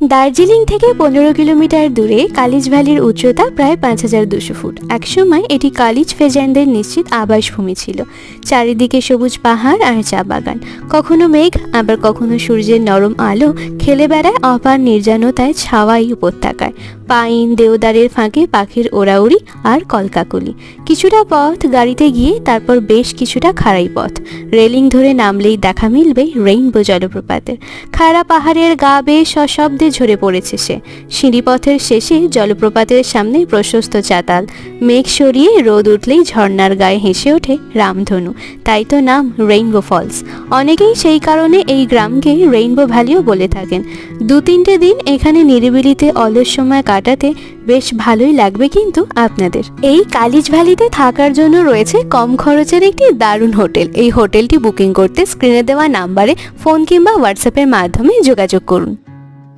দার্জিলিং থেকে 15 কিলোমিটার দূরে কালিজ ভ্যালির উচ্চতা প্রায় 5200 ফুট। একসময় এটি কালিজ ফেজানদের নিশ্চিত আবাসভূমি ছিল। চারিদিকে সবুজ পাহাড় আর চা বাগান, কখনো মেঘ আবার কখনো সূর্যের নরম আলো খেলে বেড়ায় অপার নির্জনতায় ছাওয়াই উপত্যকায়। পাইন দেওদারের ফাঁকে পাখির ওড়াউড়ি আর কলকাকলি। কিছুটা পথ গাড়িতে গিয়ে তারপর বেশ কিছুটা খাড়াই পথ। রেলিং ধরে নামলেই দেখা মিলবে রেইনবো জলপ্রপাতের। খাড়া পাহাড়ের গা বেয়ে সশব্দে ঝরে পড়েছে সে। সিঁড়িপথের শেষে জলপ্রপাতের সামনে প্রশস্ত চাতাল। মেঘ সরিয়ে রোদ উঠলেই ঝর্ণার গায়ে হেসে ওঠে রামধনু। তাই তো নাম রেইনবো ফলস। অনেকেই সেই কারণে এই গ্রামকে রেইনবো ভ্যালিও বলে থাকেন। 2-3টে দিন এখানে নিরিবিলিতে অলস সময় কাটাতে বেশ ভালোই লাগবে কিন্তু আপনাদের। এই কালিজ ভ্যালিতে থাকার জন্য রয়েছে কম খরচের একটি দারুণ হোটেল। এই হোটেলটি বুকিং করতে স্ক্রিনে দেওয়া নাম্বারে ফোন কিংবা হোয়াটসঅ্যাপের মাধ্যমে যোগাযোগ করুন।